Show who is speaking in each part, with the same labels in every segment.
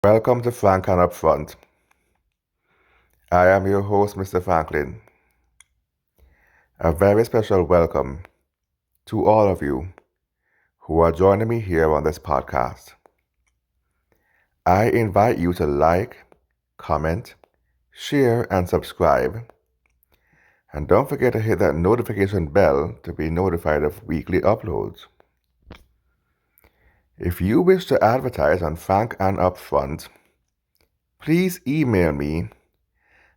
Speaker 1: Welcome to Frank and Upfront. I am your host, Mr. Franklin. A very special welcome to all of you who are joining me here on this podcast. I invite you to like, comment, share, and subscribe. And don't forget to hit that notification bell to be notified of weekly uploads. If you wish to advertise on Frank and Upfront, please email me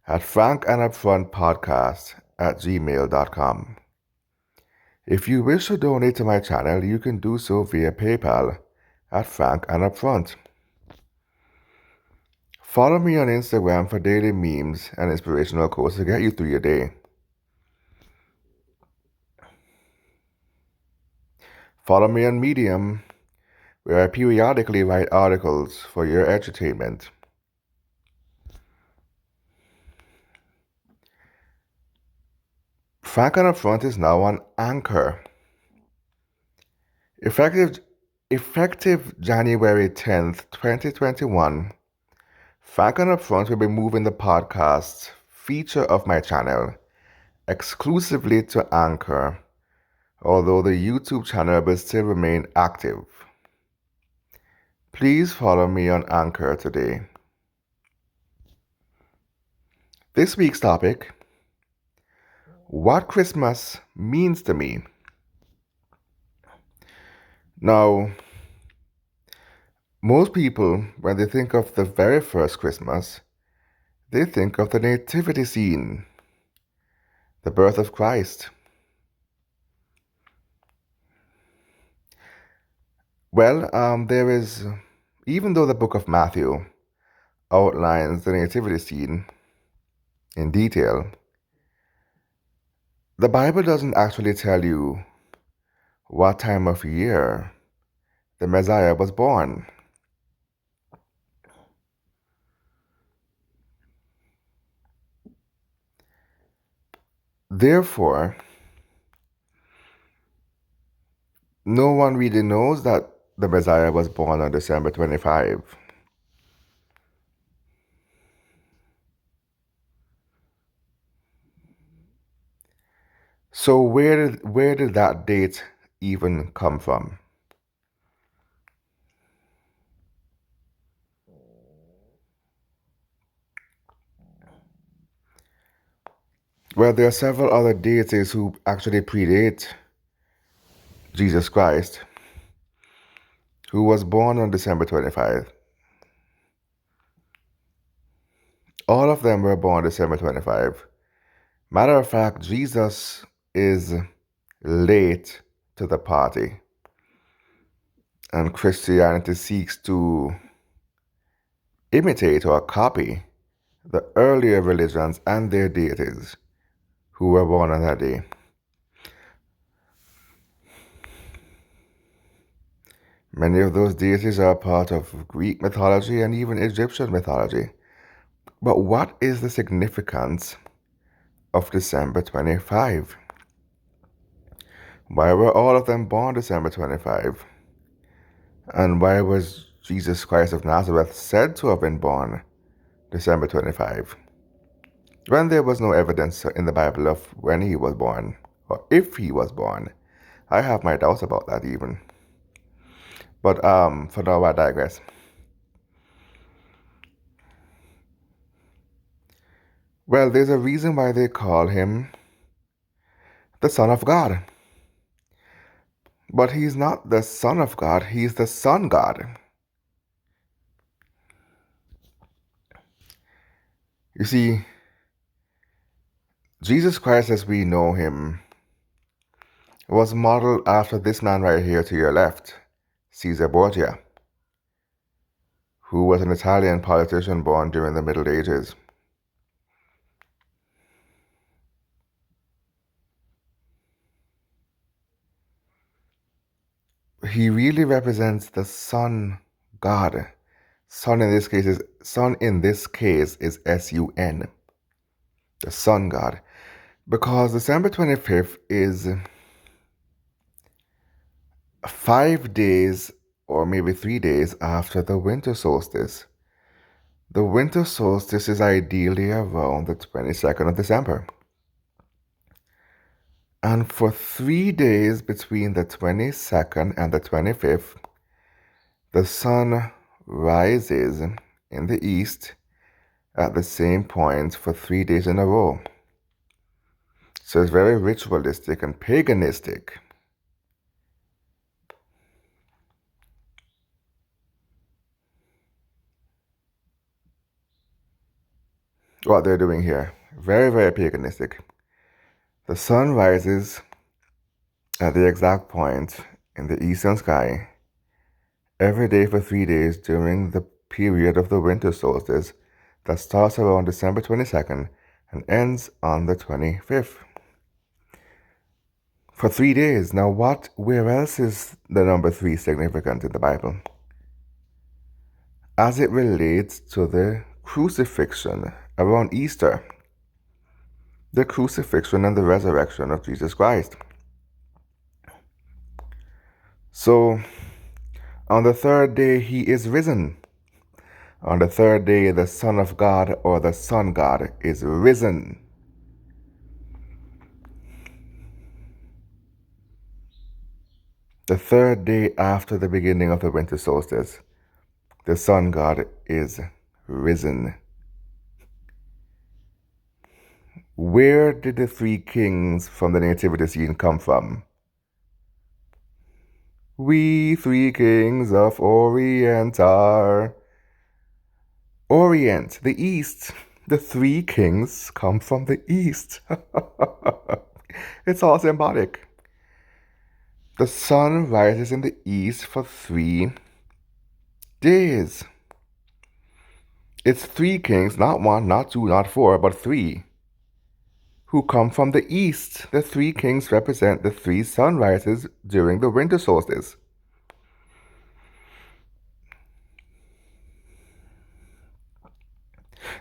Speaker 1: at frankandupfrontpodcast@gmail.com. If you wish to donate to my channel, you can do so via PayPal at Frank and Upfront. Follow me on Instagram for daily memes and inspirational quotes to get you through your day. Follow me on Medium, where I periodically write articles for your entertainment. Frank and Upfront is now on Anchor. Effective January 10th, 2021, Frank and Upfront will be moving the podcast feature of my channel exclusively to Anchor, although the YouTube channel will still remain active. Please follow me on Anchor today. This week's topic: what Christmas means to me. Now, most people, when they think of the very first Christmas, they think of the nativity scene, the birth of Christ. Well, even though the book of Matthew outlines the nativity scene in detail, the Bible doesn't actually tell you what time of year the Messiah was born. Therefore, no one really knows that the Messiah was born on December 25. So where did that date even come from? Well, there are several other deities who actually predate Jesus Christ, who was born on December 25. All of them were born December 25. Matter of fact, Jesus is late to the party, and Christianity seeks to imitate or copy the earlier religions and their deities who were born on that day. Many of those deities are part of Greek mythology and even Egyptian mythology. But what is the significance of December 25? Why were all of them born December 25? And why was Jesus Christ of Nazareth said to have been born December 25? When there was no evidence in the Bible of when he was born, or if he was born. I have my doubts about that even. But for now, I digress. Well, there's a reason why they call him the Son of God. But he's not the Son of God, he's the Son God. You see, Jesus Christ as we know him was modeled after this man right here to your left, Caesar Borgia, who was an Italian politician born during the Middle Ages. He really represents the Son God. Son in this case is S-U-N, the Son God, because December 25th is 5 days or maybe 3 days after the winter solstice, The winter solstice is ideally around the 22nd of December. And for 3 days between the 22nd and the 25th, the sun rises in the east at the same point for 3 days in a row. So it's very ritualistic and paganistic. What they're doing here. Very, very paganistic. The sun rises at the exact point in the eastern sky every day for 3 days during the period of the winter solstice that starts around December 22nd and ends on the 25th. For 3 days. Now where else is the number 3 significant in the Bible? As it relates to the crucifixion around Easter. The crucifixion and the resurrection of Jesus Christ. So, on the third day he is risen. On the third day the Son of God or the Sun God is risen. The third day after the beginning of the winter solstice, the Sun God is risen. Where did the 3 kings from the nativity scene come from? We 3 kings of Orient are. Orient, the East. The 3 kings come from the East. It's all symbolic. The sun rises in the east for 3 days. It's 3 kings, not 1, not 2, not 4, but 3, who come from the east. The 3 kings represent the 3 sunrises during the winter solstice.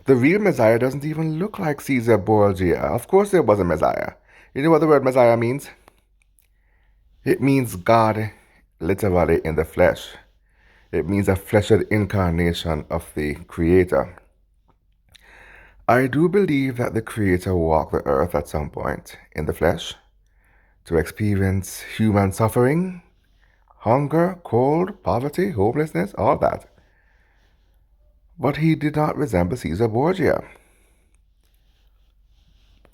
Speaker 1: The real Messiah doesn't even look like Caesar Borgia. Of course there was a Messiah. You know what the word Messiah means? It means God literally in the flesh. It means a fleshed incarnation of the Creator. I do believe that the Creator walked the earth at some point in the flesh to experience human suffering, hunger, cold, poverty, homelessness, all that. But he did not resemble Caesar Borgia.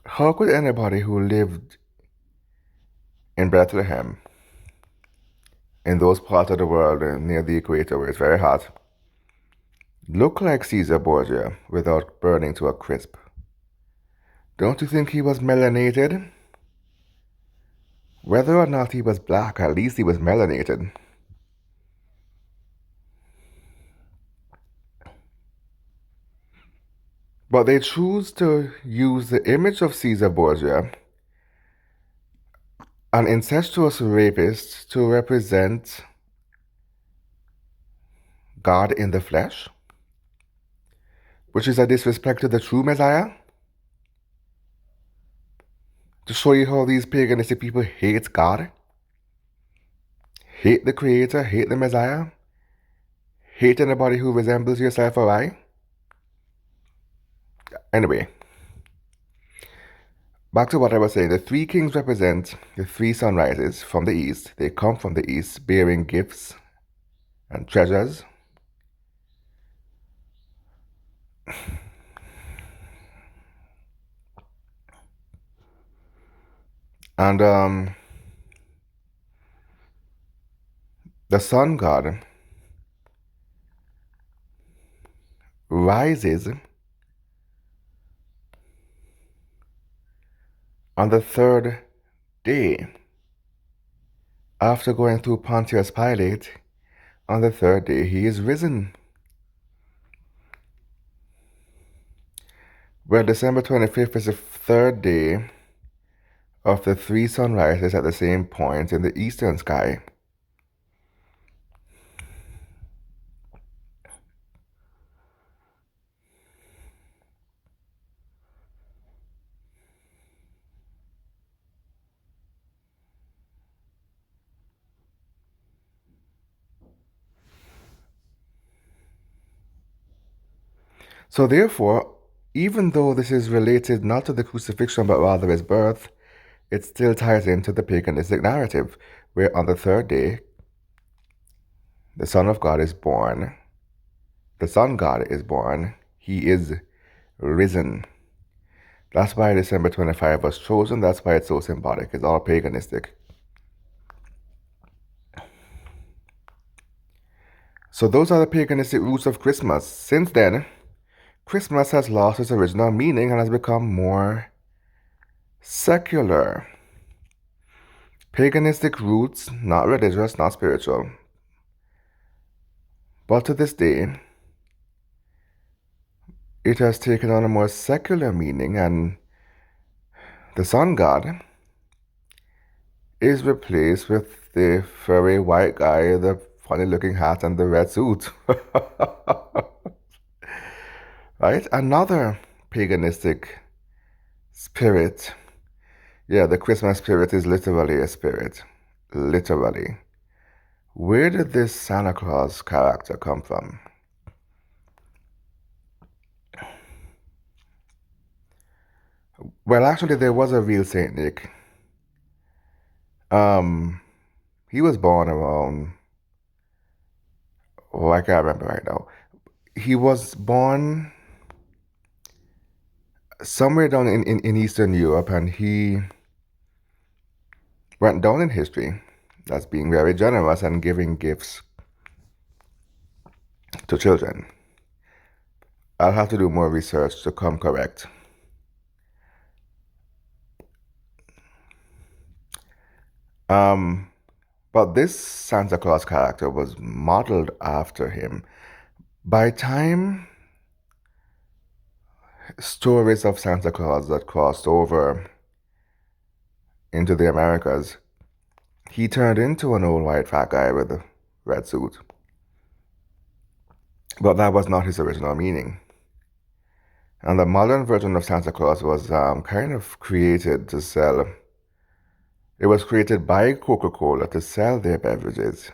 Speaker 1: How could anybody who lived in Bethlehem, in those parts of the world near the equator where it's very hot, look like Caesar Borgia without burning to a crisp? Don't you think he was melanated? Whether or not he was black, at least he was melanated. But they choose to use the image of Caesar Borgia, an incestuous rapist, to represent God in the flesh, which is a disrespect to the true Messiah. To show you how these paganistic people hate God, hate the Creator, hate the Messiah, hate anybody who resembles yourself or I. Anyway, back to what I was saying. The 3 kings represent the 3 sunrises from the east. They come from the east bearing gifts and treasures. And the sun god rises on the 3rd day after going through Pontius Pilate. On the 3rd day he is risen. Well, December 25th is the 3rd day of the 3 sunrises at the same point in the eastern sky. So therefore, even though this is related not to the crucifixion but rather his birth, it still ties into the paganistic narrative, where on the third day, the Son of God is born. The Son God is born. He is risen. That's why December 25 was chosen. That's why it's so symbolic. It's all paganistic. So those are the paganistic roots of Christmas. Since then, Christmas has lost its original meaning and has become more secular. Paganistic roots, not religious, not spiritual. But to this day, it has taken on a more secular meaning, and the sun god is replaced with the furry white guy, the funny looking hat, and the red suit. Right? Another paganistic spirit. Yeah, the Christmas spirit is literally a spirit. Literally. Where did this Santa Claus character come from? Well, actually, there was a real Saint Nick. Um, he was born around, oh, I can't remember right now. He was born somewhere down in Eastern Europe, and he went down in history as being very generous and giving gifts to children. I'll have to do more research to come correct. But this Santa Claus character was modeled after him. By time stories of Santa Claus that crossed over into the Americas, he turned into an old white fat guy with a red suit. But that was not his original meaning. And the modern version of Santa Claus was kind of created to sell. It was created by Coca-Cola to sell their beverages.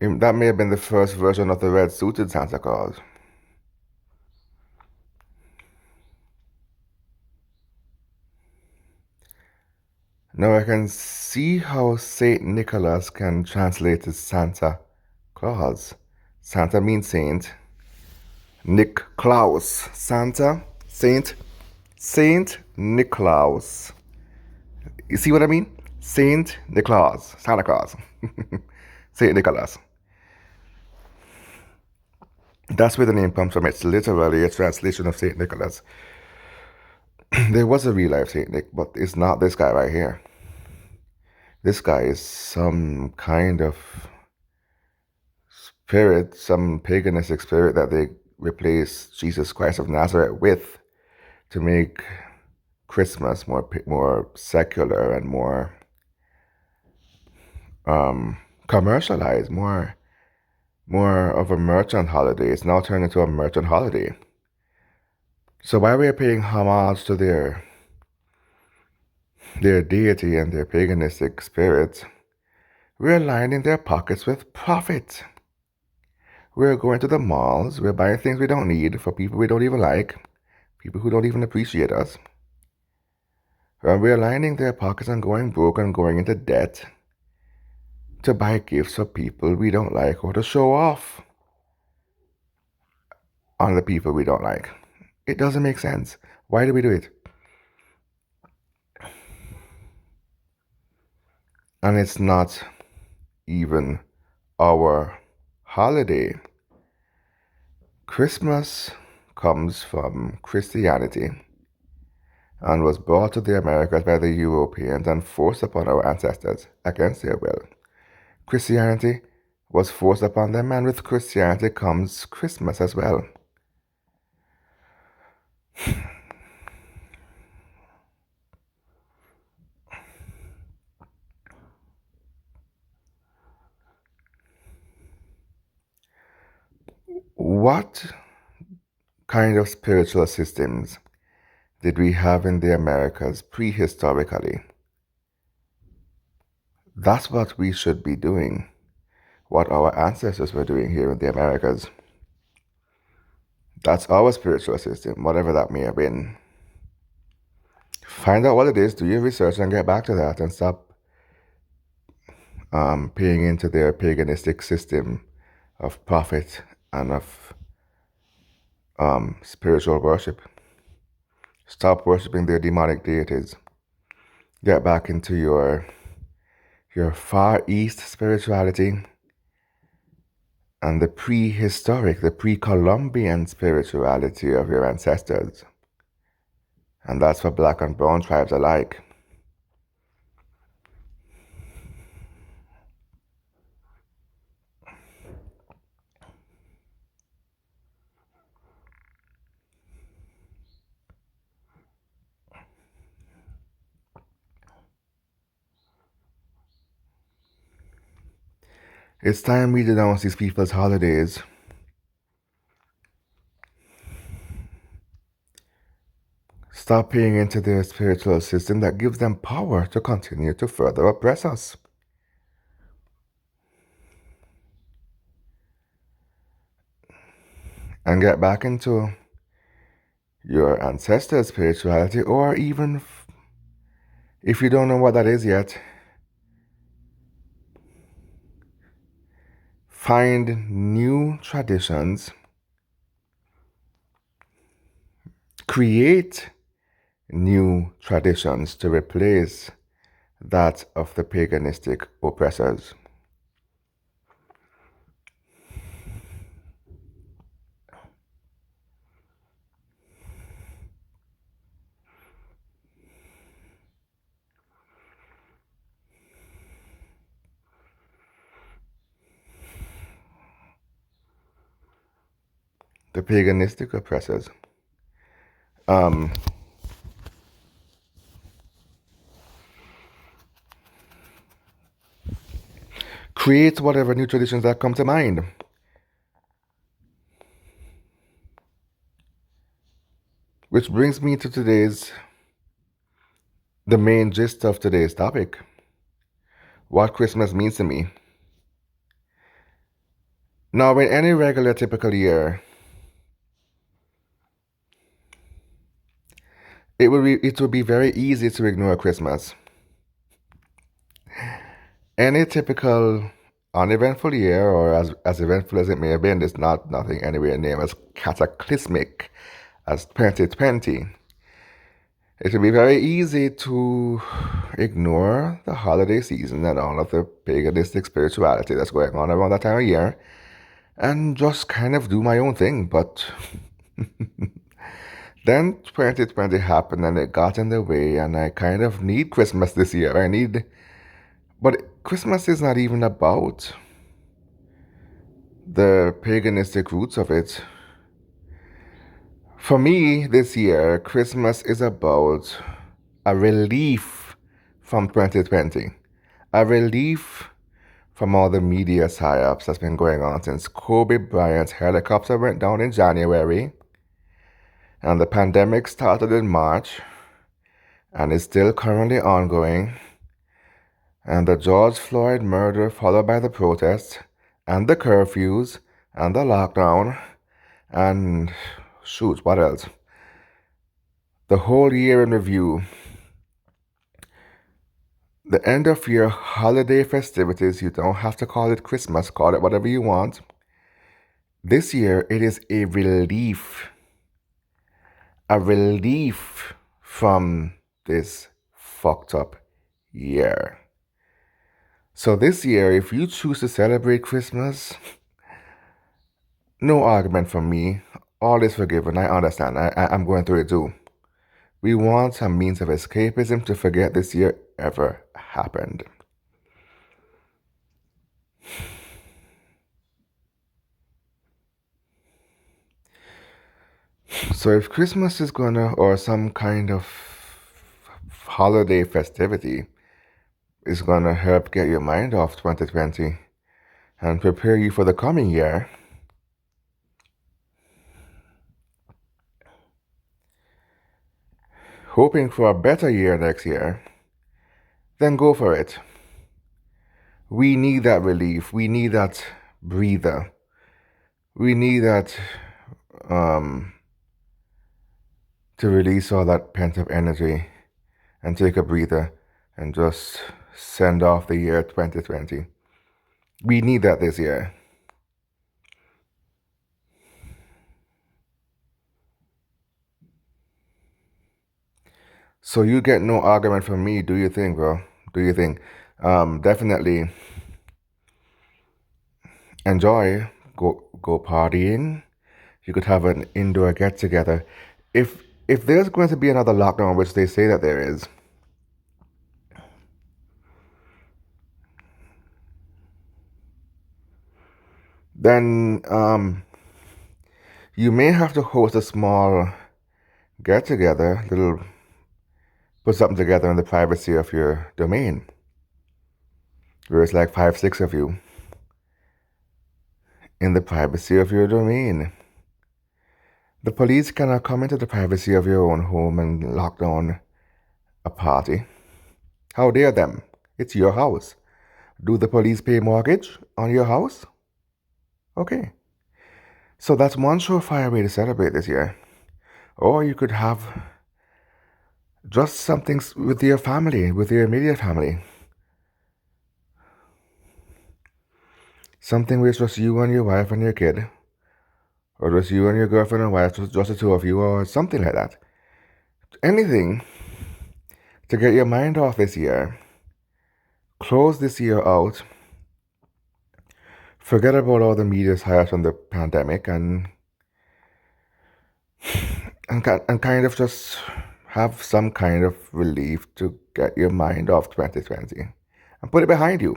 Speaker 1: That may have been the first version of the red suited Santa Claus. Now I can see how Saint Nicholas can translate to Santa Claus. Santa means saint. Nick Klaus. Santa, Saint Nicholas. You see what I mean? Saint Nicholas. Santa Claus. Saint Nicholas. That's where the name comes from. It's literally a translation of Saint Nicholas. There was a real life Saint Nick, but it's not this guy right here. This guy is some kind of spirit, some paganistic spirit that they replaced Jesus Christ of Nazareth with to make Christmas more secular and more commercialized, more of a merchant holiday. It's now turned into a merchant holiday. So while we're paying homage to their deity and their paganistic spirits, we're lining their pockets with profit. We're going to the malls, we're buying things we don't need for people we don't even like, people who don't even appreciate us. And we're lining their pockets and going broke and going into debt to buy gifts for people we don't like or to show off on the people we don't like. It doesn't make sense. Why do we do it? And it's not even our holiday. Christmas comes from Christianity and was brought to the Americas by the Europeans and forced upon our ancestors against their will. Christianity was forced upon them, and with Christianity comes Christmas as well. What kind of spiritual systems did we have in the Americas prehistorically? That's what we should be doing, what our ancestors were doing here in the Americas. That's our spiritual system, whatever that may have been. Find out what it is, do your research, and get back to that, and stop paying into their paganistic system of profit and of spiritual worship. Stop worshiping their demonic deities. Get back into your Far East spirituality and the prehistoric, the pre-Columbian spirituality of your ancestors. And that's for black and brown tribes alike. It's time we denounce these people's holidays. Stop paying into their spiritual system that gives them power to continue to further oppress us. And get back into your ancestors' spirituality, or even if you don't know what that is yet, find new traditions, create new traditions to replace that of the paganistic oppressors. The paganistic oppressors. Create whatever new traditions that come to mind. Which brings me to the main gist of today's topic. What Christmas means to me. Now, in any regular typical year, it would be very easy to ignore Christmas. Any typical uneventful year, or as eventful as it may have been, is nothing anywhere near as cataclysmic as 2020. It would be very easy to ignore the holiday season and all of the paganistic spirituality that's going on around that time of year and just kind of do my own thing. But then 2020 happened and it got in the way, and I kind of need Christmas this year. But Christmas is not even about the paganistic roots of it. For me, this year, Christmas is about a relief from 2020. A relief from all the media psyops that's been going on since Kobe Bryant's helicopter went down in January, and the pandemic started in March, and is still currently ongoing, and the George Floyd murder followed by the protests, and the curfews, and the lockdown, and shoot, what else? The whole year in review. The end of year holiday festivities, you don't have to call it Christmas, call it whatever you want. This year, it is a relief from this fucked up year. So this year, if you choose to celebrate Christmas, no argument from me. All is forgiven. I understand. I'm going through it too. We want a means of escapism to forget this year ever happened. So if Christmas is or some kind of holiday festivity is gonna help get your mind off 2020 and prepare you for the coming year, hoping for a better year next year, then go for it. We need that relief. We need that breather. We need that to release all that pent-up energy and take a breather and just send off the year 2020. We need that this year. So you get no argument from me, do you think, bro? Do you think? Definitely enjoy, go partying. You could have an indoor get together. If there's going to be another lockdown, which they say that there is, then you may have to host a small get together, put something together in the privacy of your domain, where it's like 5, 6 of you in the privacy of your domain. The police cannot come into the privacy of your own home and lock down a party. How dare them? It's your house. Do the police pay mortgage on your house? Okay. So that's one surefire way to celebrate this year. Or you could have just something with your family, with your immediate family. Something where it's just you and your wife and your kid. Or just you and your girlfriend and wife, just the two of you, or something like that. Anything to get your mind off this year. Close this year out. Forget about all the media's hype from the pandemic and kind of just have some kind of relief to get your mind off 2020 and put it behind you.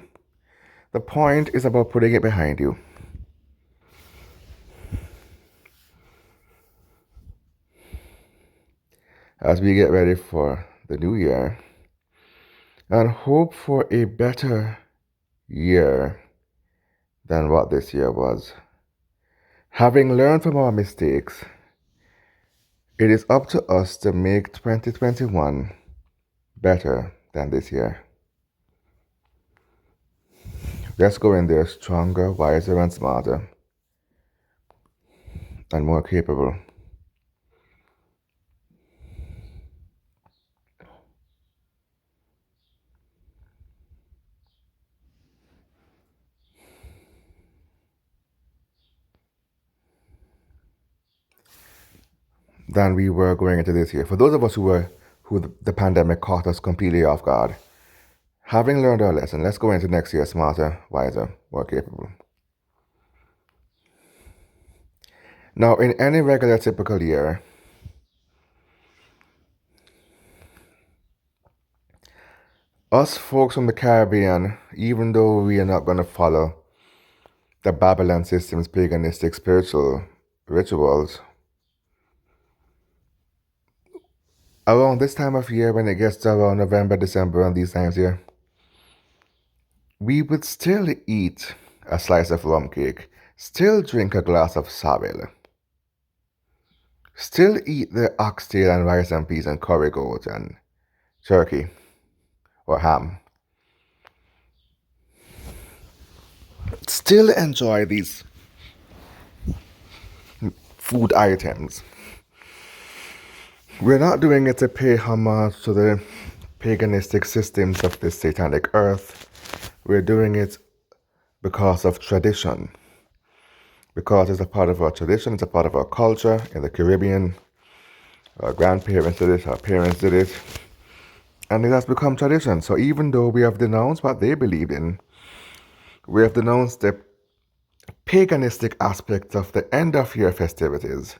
Speaker 1: The point is about putting it behind you. As we get ready for the new year and hope for a better year than what this year was. Having learned from our mistakes, it is up to us to make 2021 better than this year. Let's go in there stronger, wiser, and smarter, and more capable. Than we were going into this year. For those of us who the pandemic caught us completely off guard, having learned our lesson, let's go into next year smarter, wiser, more capable. Now, in any regular typical year, us folks from the Caribbean, even though we are not going to follow the Babylon system's paganistic spiritual rituals, around this time of year, when it gets to around November, December, and these times here, we would still eat a slice of rum cake, still drink a glass of sorrel, still eat the oxtail and rice and peas and curry goat and turkey or ham. Still enjoy these food items. We're not doing it to pay homage to the paganistic systems of this satanic earth. We're doing it because of tradition. Because it's a part of our tradition, it's a part of our culture. In the Caribbean, our grandparents did it, our parents did it, and it has become tradition. So even though we have denounced what they believed in, we have denounced the paganistic aspects of the end of year festivities,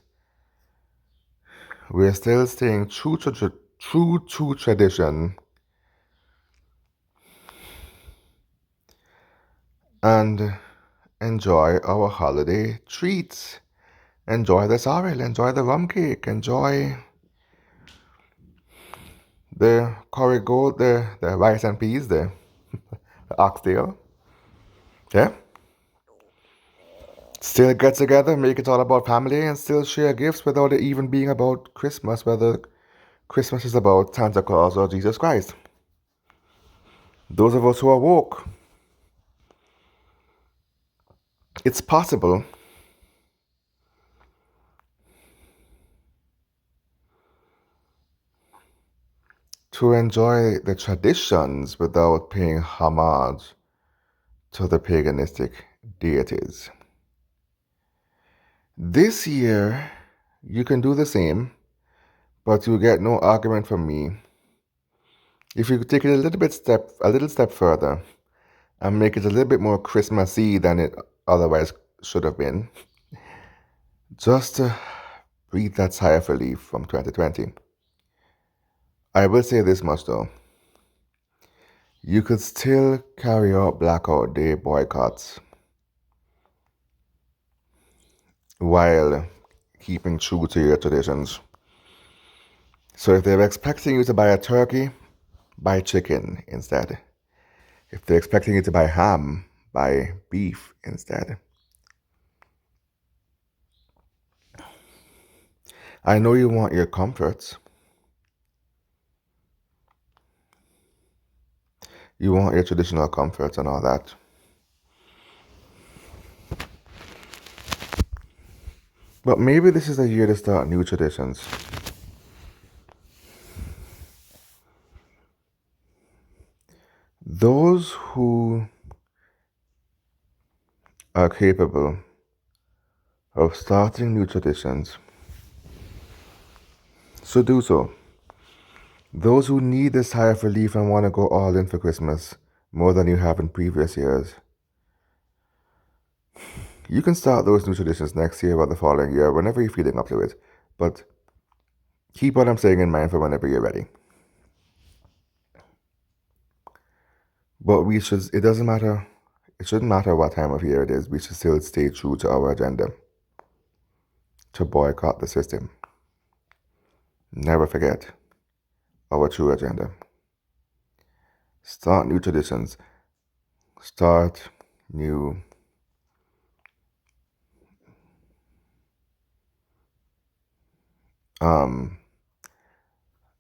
Speaker 1: we're still staying true to tradition and enjoy our holiday treats. Enjoy the sorrel, enjoy the rum cake, enjoy the curry goat, the rice and peas, the oxtail. Yeah? Still get together, make it all about family, and still share gifts without it even being about Christmas, whether Christmas is about Santa Claus or Jesus Christ. Those of us who are woke, it's possible to enjoy the traditions without paying homage to the paganistic deities. This year, you can do the same, but you get no argument from me if you take it a little step further and make it a little bit more Christmassy than it otherwise should have been, just to breathe that sigh of relief from 2020. I will say this much though. You could still carry out Blackout Day boycotts while keeping true to your traditions. So if they're expecting you to buy a turkey, buy chicken instead. If they're expecting you to buy ham, buy beef instead. I know you want your comforts. You want your traditional comforts and all that. But maybe this is a year to start new traditions. Those who are capable of starting new traditions should do so. Those who need this sigh of relief and want to go all in for Christmas more than you have in previous years, you can start those new traditions next year or the following year, whenever you're feeling up to it. But keep what I'm saying in mind for whenever you're ready. But it doesn't matter, it shouldn't matter what time of year it is, we should still stay true to our agenda to boycott the system. Never forget our true agenda. Start new traditions. Start new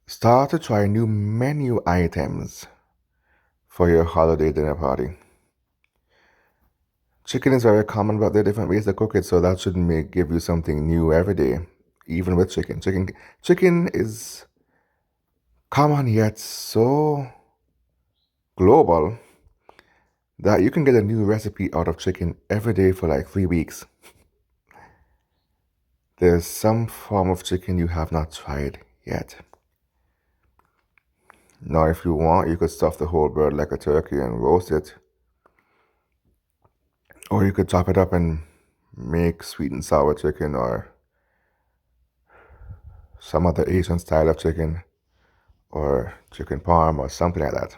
Speaker 1: start to try new menu items for your holiday dinner party. Chicken is very common, but there are different ways to cook it, so that should give you something new every day, even with chicken. Chicken is common yet so global that you can get a new recipe out of chicken every day for like 3 weeks. There's some form of chicken you have not tried yet. Now, if you want, you could stuff the whole bird like a turkey and roast it. Or you could chop it up and make sweet and sour chicken or some other Asian style of chicken or chicken parm or something like that.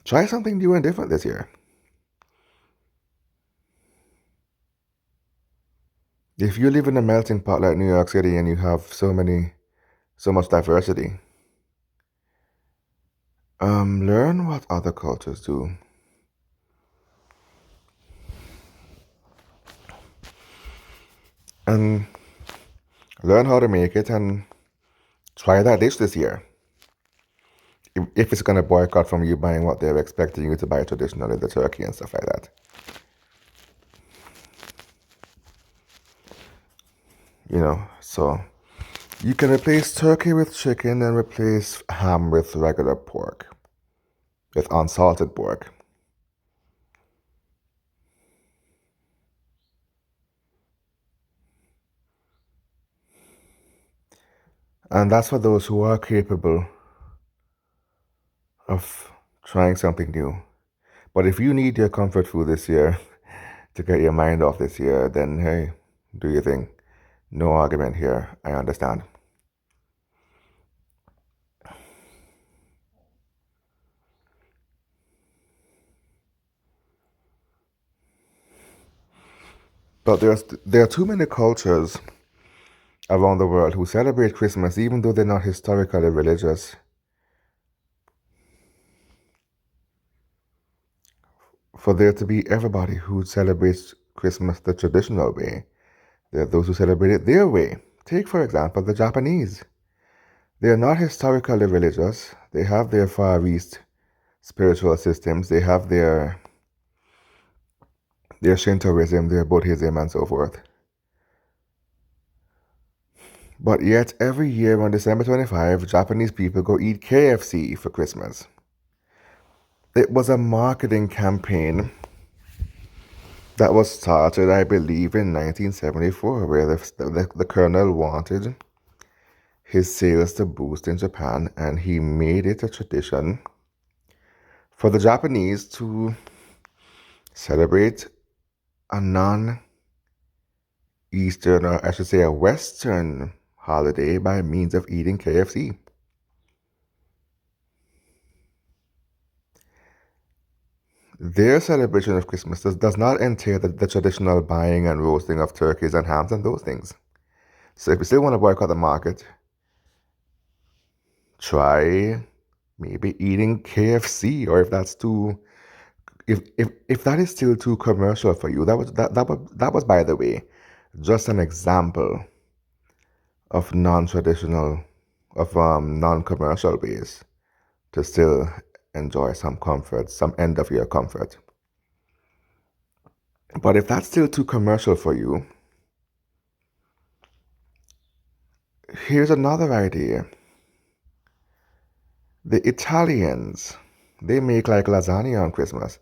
Speaker 1: Try something new and different this year. If you live in a melting pot like New York City and you have so much diversity, learn what other cultures do. And learn how to make it and try that dish this year. If it's going to boycott from you buying what they're expecting you to buy traditionally, the turkey and stuff like that. So you can replace turkey with chicken and replace ham with regular pork, with unsalted pork. And that's for those who are capable of trying something new. But if you need your comfort food this year to get your mind off this year, then hey, do your thing. No argument here. I understand. But there are too many cultures around the world who celebrate Christmas even though they're not historically religious. For there to be everybody who celebrates Christmas the traditional way, there are those who celebrate it their way. Take, for example, the Japanese. They are not historically religious. They have their Far East spiritual systems. They have their Shintoism, their Buddhism, and so forth. But yet, every year on December 25, Japanese people go eat KFC for Christmas. It was a marketing campaign that was started, I believe, in 1974, where the colonel wanted his sales to boost in Japan, and he made it a tradition for the Japanese to celebrate a non-Eastern, or I should say a Western holiday by means of eating KFC. Their celebration of Christmas does not entail the traditional buying and roasting of turkeys and hams and those things. So if you still want to boycott the market, try maybe eating KFC, or if that's too, if that is still too commercial for you. That was, by the way, just an example of non-traditional, of non-commercial ways to still enjoy some comfort, some end of year comfort. But if that's still too commercial for you, here's another idea. The Italians, they make like lasagna on Christmas.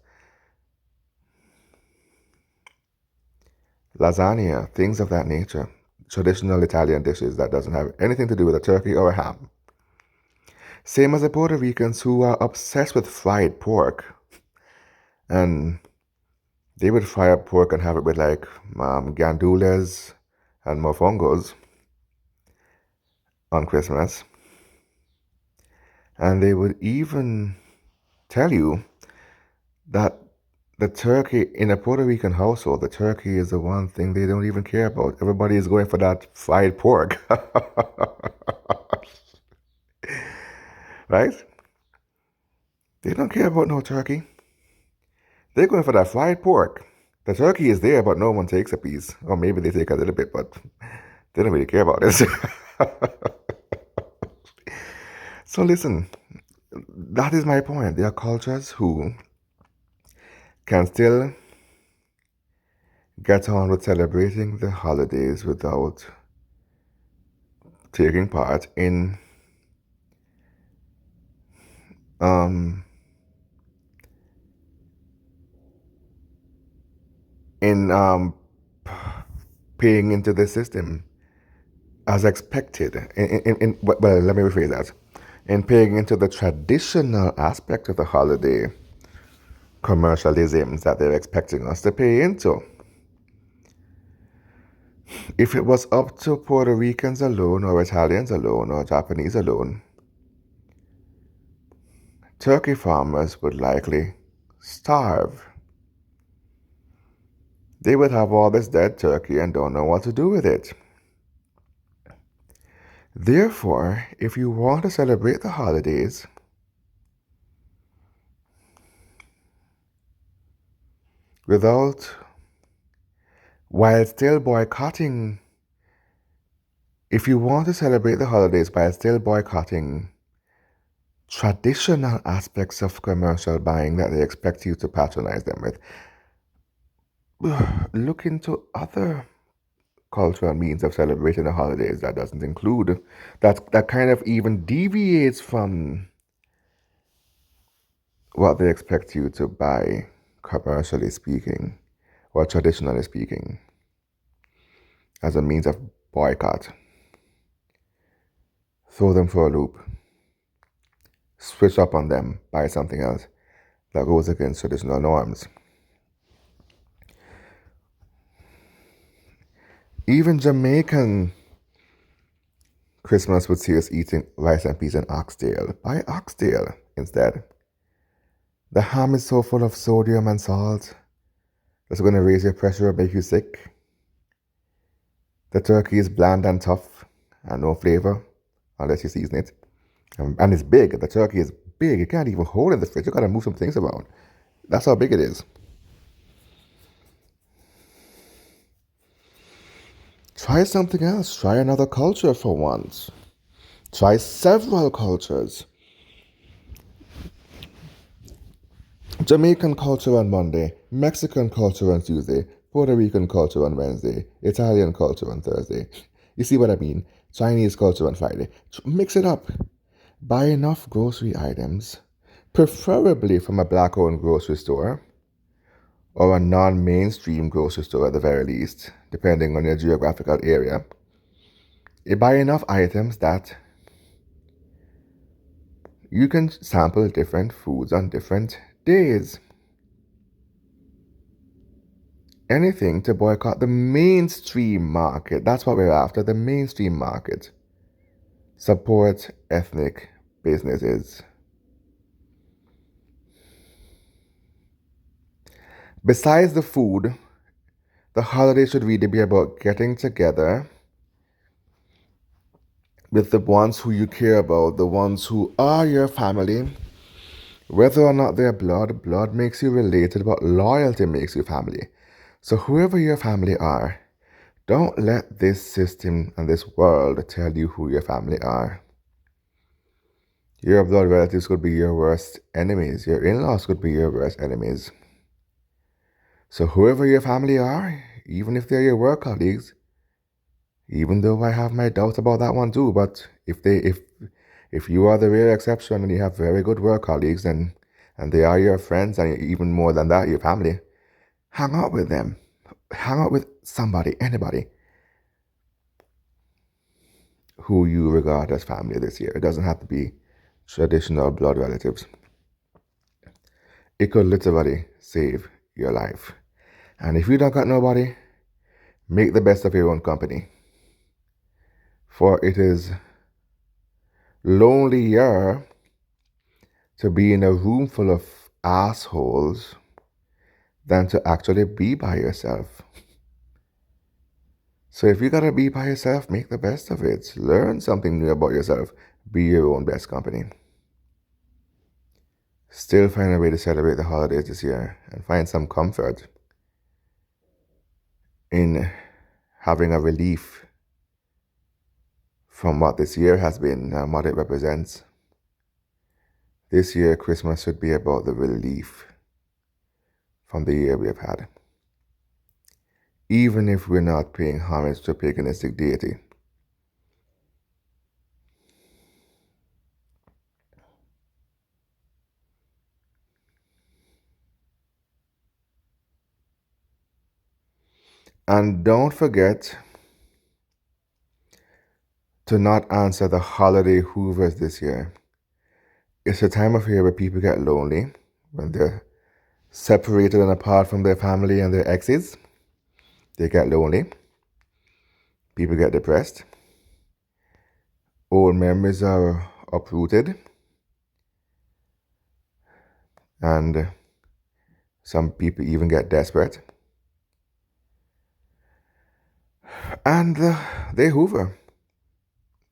Speaker 1: Lasagna, things of that nature. Traditional Italian dishes that doesn't have anything to do with a turkey or a ham. Same as the Puerto Ricans, who are obsessed with fried pork. And they would fry up pork and have it with like gandules and mofongos on Christmas. And they would even tell you that the turkey in a Puerto Rican household, the turkey is the one thing they don't even care about. Everybody is going for that fried pork. Right? They don't care about no turkey. They're going for that fried pork. The turkey is there, but no one takes a piece. Or maybe they take a little bit, but they don't really care about it. So listen, that is my point. There are cultures who can still get on with celebrating the holidays without taking part in paying into the system as expected. Well, let me rephrase that. In paying into the traditional aspect of the holiday commercialisms that they're expecting us to pay into. If it was up to Puerto Ricans alone, or Italians alone, or Japanese alone, turkey farmers would likely starve. They would have all this dead turkey and don't know what to do with it. Therefore, if you want to celebrate the holidays, while still boycotting, if you want to celebrate the holidays while still boycotting traditional aspects of commercial buying that they expect you to patronize them with, look into other cultural means of celebrating the holidays that doesn't include, that kind of even deviates from what they expect you to buy, commercially speaking, or traditionally speaking, as a means of boycott. Throw them for a loop. Switch up on them, buy something else that goes against traditional norms. Even Jamaican Christmas would see us eating rice and peas and oxtail. Buy oxtail instead. The ham is so full of sodium and salt that's going to raise your pressure or make you sick. The turkey is bland and tough and no flavor unless you season it. And it's big. The turkey is big. You can't even hold it in the fridge. You got to move some things around. That's how big it is. Try something else. Try another culture for once. Try several cultures. Jamaican culture on Monday, Mexican culture on Tuesday, Puerto Rican culture on Wednesday, Italian culture on Thursday. You see what I mean? Chinese culture on Friday. Mix it up. Buy enough grocery items, preferably from a black-owned grocery store or a non-mainstream grocery store at the very least, depending on your geographical area. You buy enough items that you can sample different foods on different days. Anything to boycott the mainstream market. That's what we're after, the mainstream market. Support ethnic businesses. Besides the food, the holiday should really be about getting together with the ones who you care about, the ones who are your family. Whether or not they're blood makes you related, but loyalty makes you family. So whoever your family are, don't let this system and this world tell you who your family are. Your blood relatives could be your worst enemies. Your in-laws could be your worst enemies. So whoever your family are, even if they're your work colleagues, even though I have my doubts about that one too, but if you are the rare exception and you have very good work colleagues and they are your friends and even more than that, your family, hang out with them. Hang out with somebody, anybody who you regard as family this year. It doesn't have to be traditional blood relatives. It could literally save your life. And if you don't got nobody, make the best of your own company. For it is lonelier to be in a room full of assholes than to actually be by yourself. So if you gotta be by yourself, make the best of it. Learn something new about yourself. Be your own best company. Still find a way to celebrate the holidays this year and find some comfort in having a relief from what this year has been and what it represents. This year, Christmas should be about the relief from the year we have had. Even if we're not paying homage to a paganistic deity. And don't forget to not answer the holiday hoovers this year. It's a time of year where people get lonely, when they're separated and apart from their family and their exes. They get lonely. People get depressed. Old memories are uprooted. And some people even get desperate. And they hoover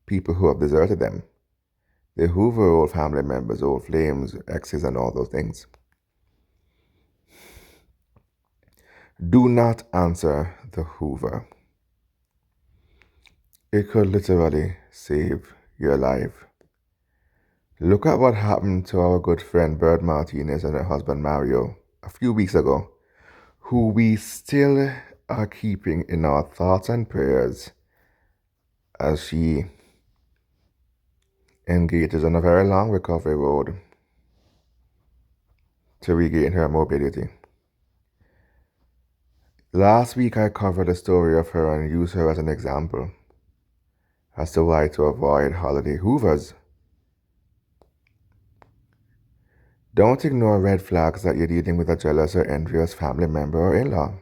Speaker 1: people who have deserted them. They hoover old family members, old flames, exes, and all those things. Do not answer the hoover. It could literally save your life. Look at what happened to our good friend Bird Martinez and her husband Mario a few weeks ago, who we still are keeping in our thoughts and prayers as she engages on a very long recovery road to regain her mobility. Last week I covered the story of her and used her as an example as to why to avoid holiday hoovers. Don't ignore red flags that you're dealing with a jealous or envious family member or in-law.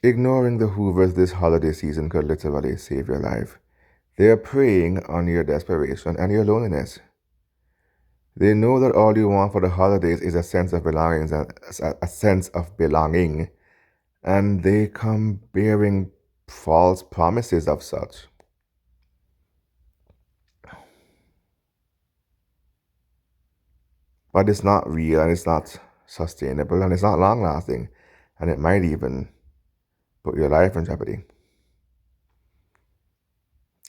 Speaker 1: Ignoring the hoovers this holiday season could literally save your life. They are preying on your desperation and your loneliness. They know that all you want for the holidays is a sense of belonging, and they come bearing false promises of such. But it's not real, and it's not sustainable, and it's not long-lasting, and it might even put your life in jeopardy.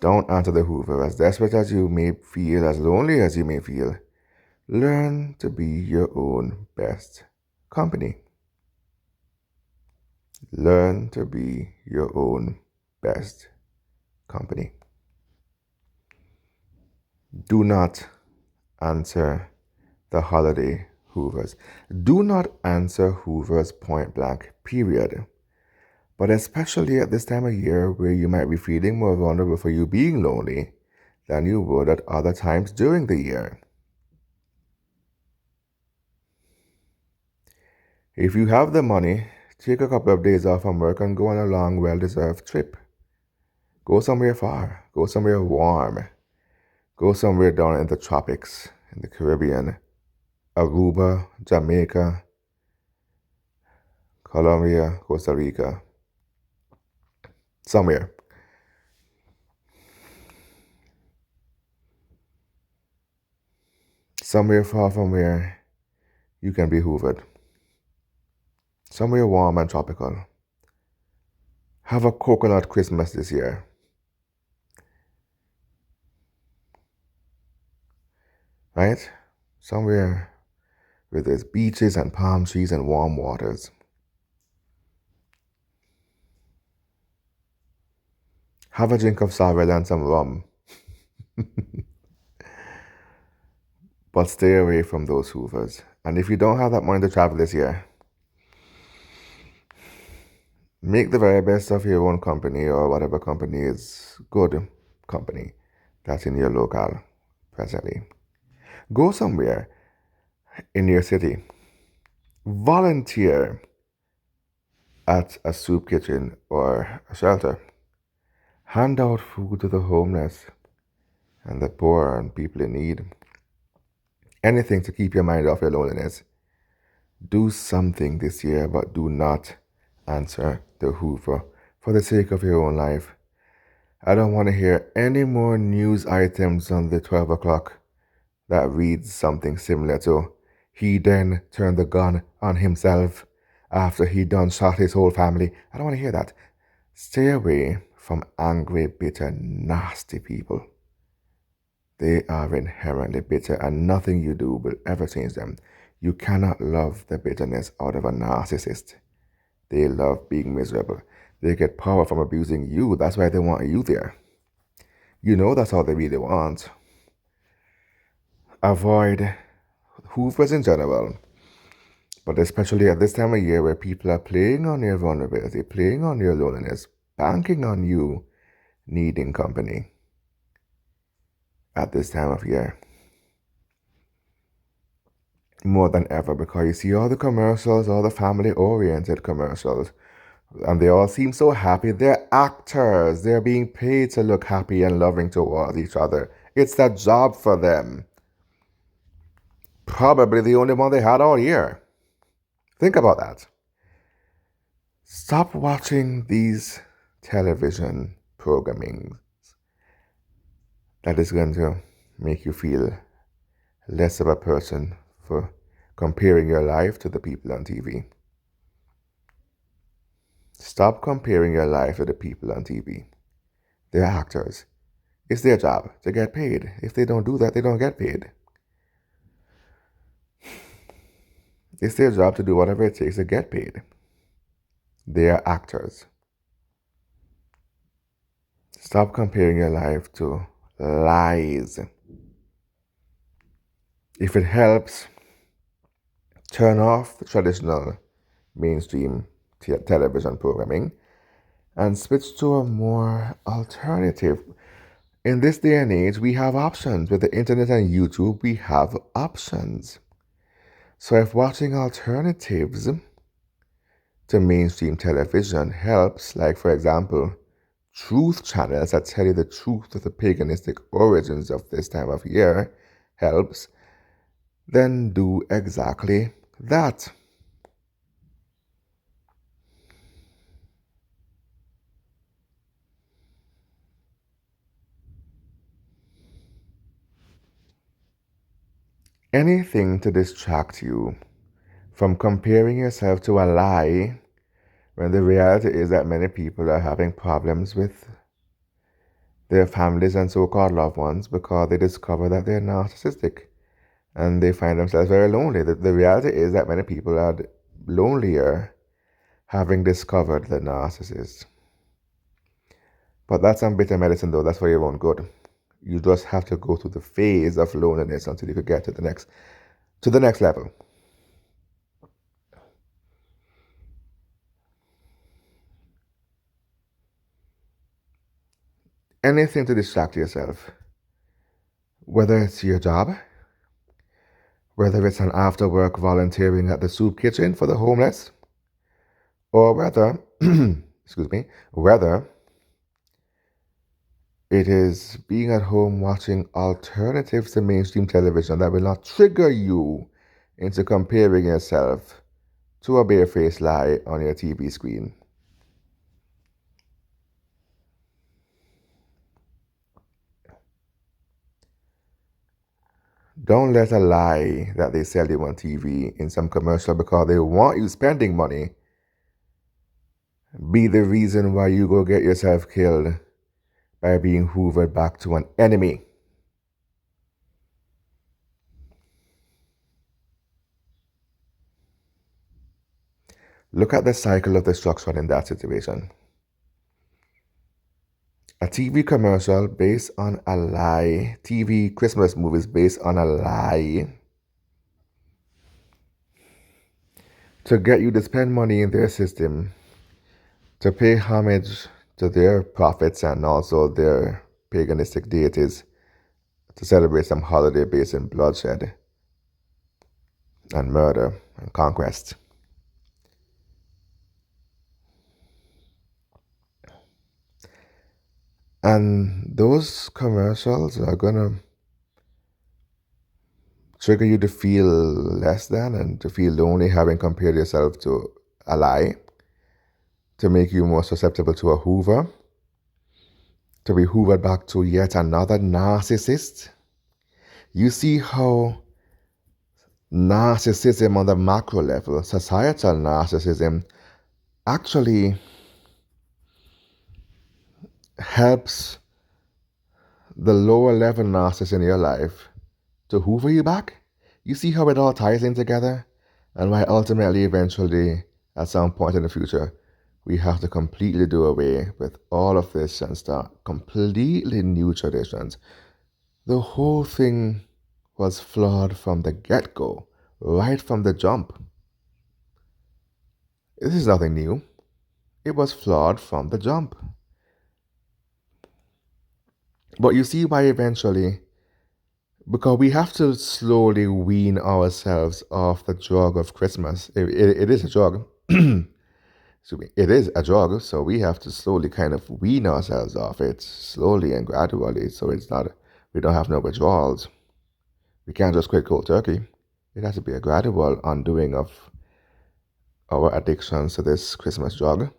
Speaker 1: Don't answer the hoover. As desperate as you may feel, as lonely as you may feel, learn to be your own best company. Learn to be your own best company. Do not answer the holiday Hoovers. Do not answer Hoovers point blank, period. But especially at this time of year where you might be feeling more vulnerable for you being lonely than you would at other times during the year. If you have the money, take a couple of days off from work and go on a long, well-deserved trip. Go somewhere far. Go somewhere warm. Go somewhere down in the tropics, in the Caribbean, Aruba, Jamaica, Colombia, Costa Rica. Somewhere. Somewhere far from where you can be hoovered. Somewhere warm and tropical. Have a coconut Christmas this year. Right? Somewhere where there's beaches and palm trees and warm waters. Have a drink of sorrel and some rum. But stay away from those hoovers. And if you don't have that money to travel this year, make the very best of your own company or whatever company is good company that's in your locale presently. Go somewhere in your city. Volunteer at a soup kitchen or a shelter. Hand out food to the homeless and the poor and people in need. Anything to keep your mind off your loneliness. Do something this year, but do not answer the Hoover for the sake of your own life. I don't want to hear any more news items on the 12 o'clock that reads something similar to, he then turned the gun on himself after he done shot his whole family. I don't want to hear that. Stay away from angry, bitter, nasty people. They are inherently bitter and nothing you do will ever change them. You cannot love the bitterness out of a narcissist. They love being miserable. They get power from abusing you. That's why they want you there. You know that's all they really want. Avoid hoovers in general, but especially at this time of year where people are playing on your vulnerability, playing on your loneliness, banking on you needing company at this time of year. More than ever, because you see all the commercials, all the family-oriented commercials, and they all seem so happy. They're actors. They're being paid to look happy and loving towards each other. It's that job for them. Probably the only one they had all year. Think about that. Stop watching these television programming that is going to make you feel less of a person for comparing your life to the people on TV. Stop comparing your life to the people on TV. They're actors. It's their job to get paid. If they don't do that, they don't get paid. It's their job to do whatever it takes to get paid. They are actors. Stop comparing your life to lies. If it helps, turn off the traditional mainstream television programming and switch to a more alternative. In this day and age, we have options. With the internet and YouTube, we have options. So if watching alternatives to mainstream television helps, like for example, truth channels that tell you the truth of the paganistic origins of this time of year helps, then do exactly that. Anything to distract you from comparing yourself to a lie when the reality is that many people are having problems with their families and so-called loved ones because they discover that they're narcissistic and they find themselves very lonely. The reality is that many people are lonelier having discovered the narcissist. But that's some bitter medicine though, that's for your own good. You just have to go through the phase of loneliness until you could get to the next level. Anything to distract yourself, whether it's your job, whether it's an after work volunteering at the soup kitchen for the homeless, or whether, excuse me, whether it is being at home watching alternatives to mainstream television that will not trigger you into comparing yourself to a barefaced lie on your TV screen. Don't let a lie that they sell you on TV in some commercial because they want you spending money be the reason why you go get yourself killed by being hoovered back to an enemy. Look at the cycle of destruction in that situation. A TV commercial based on a lie, TV Christmas movies based on a lie to get you to spend money in their system, to pay homage to their prophets and also their paganistic deities, to celebrate some holiday based in bloodshed and murder and conquest. And those commercials are gonna trigger you to feel less than and to feel lonely having compared yourself to a lie, to make you more susceptible to a hoover, to be hoovered back to yet another narcissist. You see how narcissism on the macro level, societal narcissism, actually helps the lower level narcissist in your life to hoover you back. You see how it all ties in together? And why ultimately, eventually, at some point in the future, we have to completely do away with all of this and start completely new traditions. The whole thing was flawed from the get-go, right from the jump. This is nothing new. It was flawed from the jump. But you see why eventually, because we have to slowly wean ourselves off the drug of Christmas. It is a drug. It is a drug, so we have to slowly kind of wean ourselves off it, slowly and gradually, so it's not, we don't have no withdrawals. We can't just quit cold turkey. It has to be a gradual undoing of our addictions to this Christmas drug.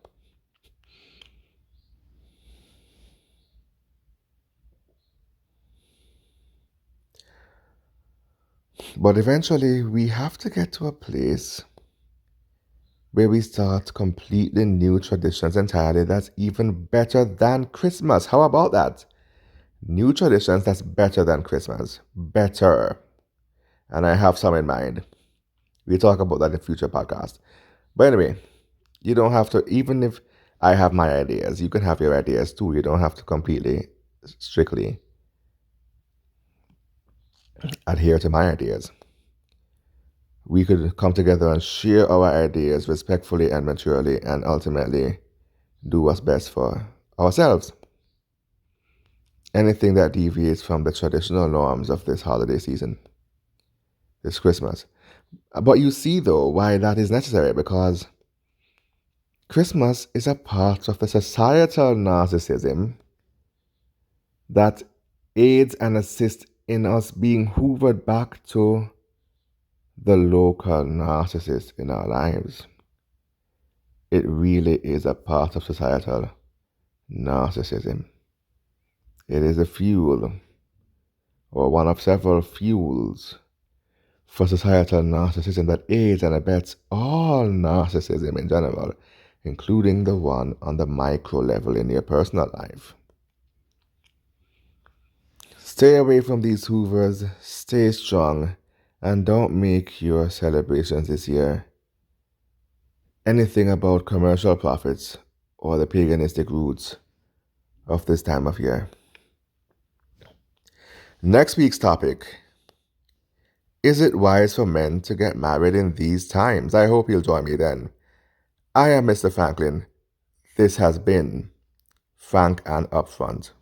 Speaker 1: But eventually, we have to get to a place where we start completely new traditions entirely that's even better than Christmas. How about that? New traditions that's better than Christmas. Better. And I have some in mind. We'll talk about that in future podcasts. But anyway, you don't have to, even if I have my ideas, you can have your ideas too. You don't have to completely, strictly adhere to my ideas. We could come together and share our ideas respectfully and maturely and ultimately do what's best for ourselves. Anything that deviates from the traditional norms of this holiday season, this Christmas. But you see, though, why that is necessary, because Christmas is a part of the societal narcissism that aids and assists in us being hoovered back to the local narcissist in our lives. It really is a part of societal narcissism. It is a fuel, or one of several fuels, for societal narcissism that aids and abets all narcissism in general, including the one on the micro level in your personal life. Stay away from these hoovers, stay strong, and don't make your celebrations this year anything about commercial profits or the paganistic roots of this time of year. Next week's topic: is it wise for men to get married in these times? I hope you'll join me then. I am Mr. Franklin. This has been Frank and Upfront.